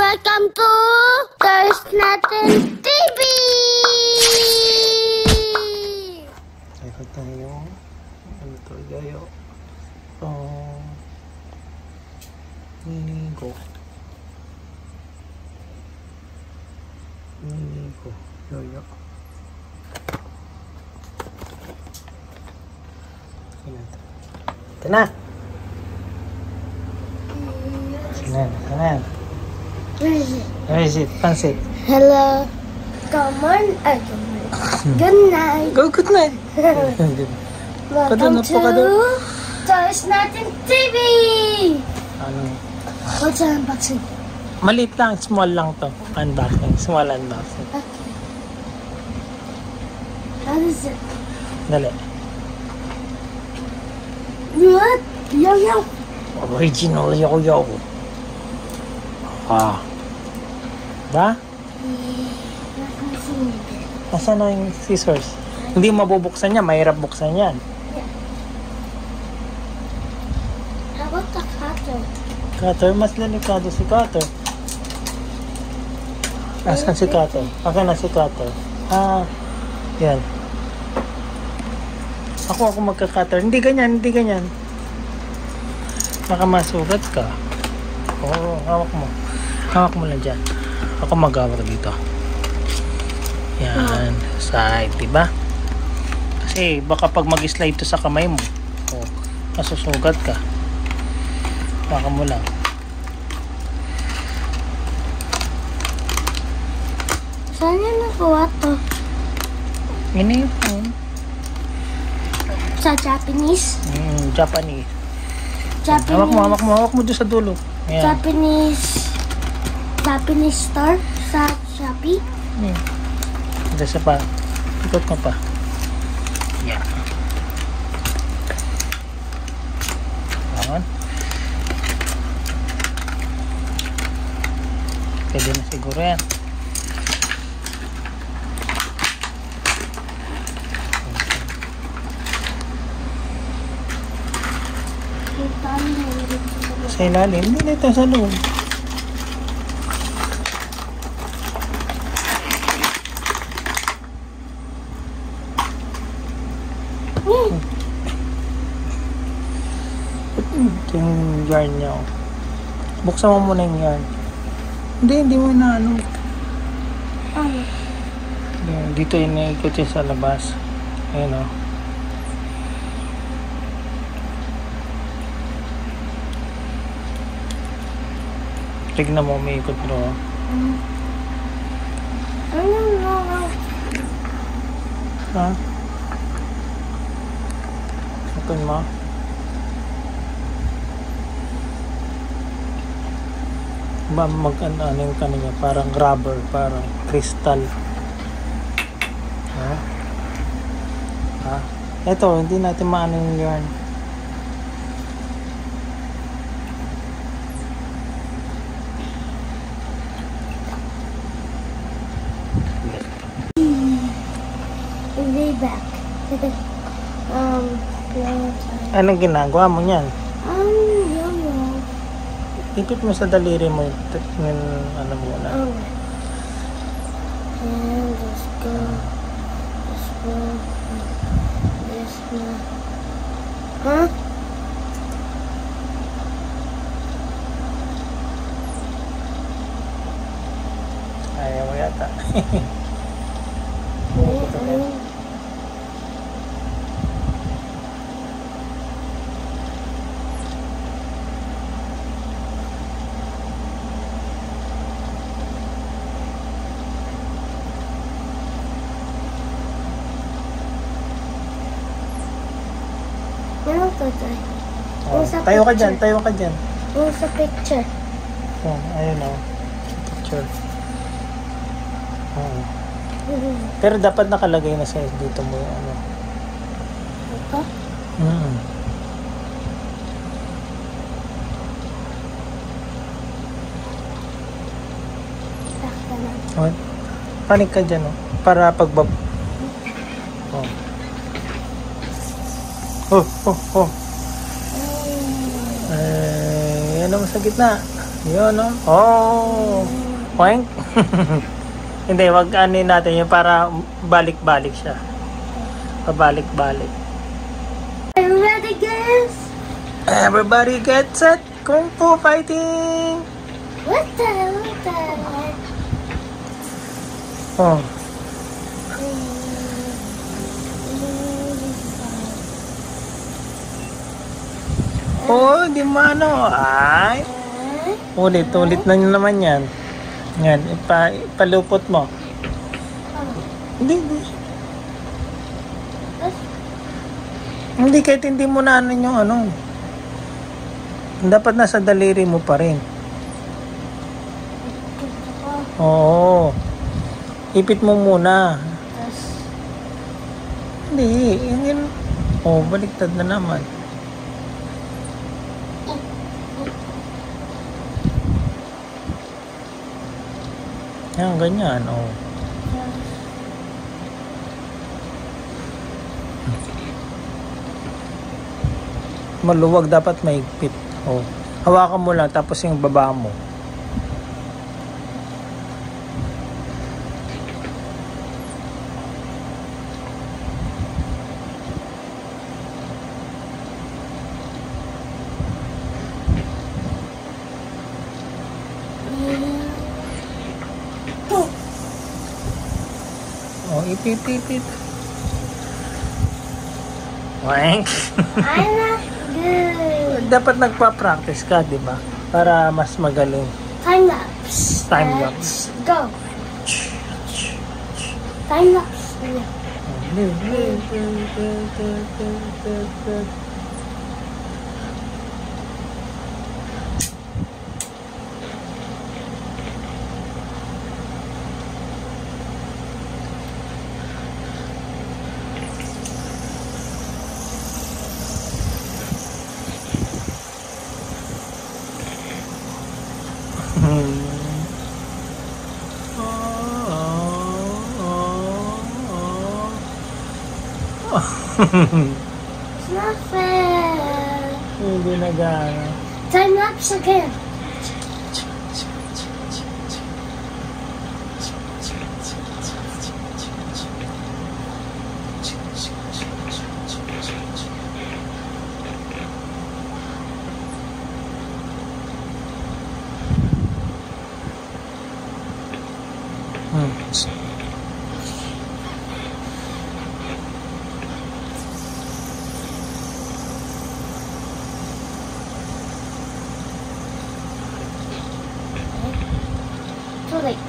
Welcome to Toys Natin TV! Ito tayo. Ano to? Yayo. Ninigo. Yoyo. Ito na. Kanan. Where is it? Pansit. Hello. Come on. Good night. Go, good night. Welcome to Toys Natin TV! Ano? What's the unboxing? Maliit lang, small lang to. Unboxing, small unboxing. Okay. How is it? Dali. What? Yo-yo. Original yo-yo. Ba? Nasaan na yung scissors? Hindi mabubuksan yan, mahirap buksan yan. How about the cutter? Cutter, mas delikado si cutter. Asan si cutter? Akin na si cutter. Yan. Ako magka-cutter. Hindi ganyan. Baka masugat ka. Oo, hawak mo. Hawak mo lang dyan. Ako mag-hawak dito. Yan. Side, diba? Kasi baka pag mag-slide to sa kamay mo, masusugat ka. Baka mo lang. Saan niya nakuha to? Ini yun. Sa Japanese? Japanese. Hawak mo doon sa dulo. Ayan. Japanese store sa Shopee. Dasa pa. Ikot mo pa. Yan. Ayan. Pwede na siguro yan. Sa ilalim, hindi na ito sa loob. Ito yung yarn niya. Buksan mo muna yung yarn. Hindi mo na ano. Dito yung naikot yung sa labas. Ayan o. Tignan mo, may ikot bro. Ha? Open mo. Mag-ano yung kanina, parang rubber, parang crystal. Ito, hindi natin maano yung yarn. Way back. Anong ginagawa mo niyan? Yo-yo. Ipit mo sa daliri mo yung ano muna. And let's go. This one. Huh? Ayaw mo yata. Tayo ka dyan. Sa picture. Ayun o. Picture. Pero dapat nakalagay na sa dito mo yung ano. Ito? Panik ka dyan o. Para pagbab... Yan naman sa gitna. Yun, no? Oh! Poink! Hindi, wag anin natin yun para balik-balik siya. Pabalik-balik. Are you ready, guys? Everybody get set! Kung Fu fighting! What the? Oh. Oh, di mano. Ay. Ulit na nyo naman yan. Yan, ipalupot mo. Hindi. Hindi, kahit hindi mo na ano yung ano. Dapat nasa daliri mo pa rin. Oo. Ipit mo muna. Hindi, yun. Oh, baliktad na naman. Yan, ganyan, oh. Maluwag, dapat maigpit. Oh. Hawakan mo lang, tapos yung baba mo. Oh, ipipipit. Wank. I'm not good. Dapat nagpa-practice ka, di ba? Para mas magaling. Time lapse. Time lapse. Let's go. Time lapse. It's not fair. Hindi na gana. Time lapse again. Too late.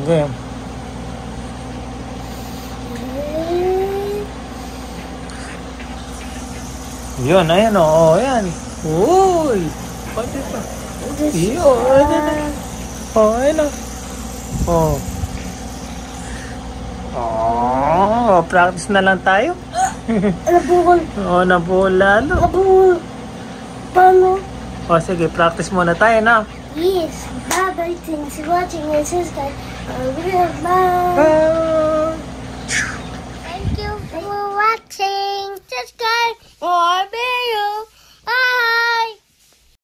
Game. Yun, ayan o. Oh, ayan. Uy! Pwede pa. Yun, ayan. Oh, ayan o. Oh. Oh, practice na lang tayo. Nabuhol. Oh, nabuhol lalo. Nabuhol. Paano? Oh, sige, practice muna tayo na. Yes. Bye-bye. Thanks for watching and subscribe. Bye. Bye! Thank you for watching. Subscribe. Or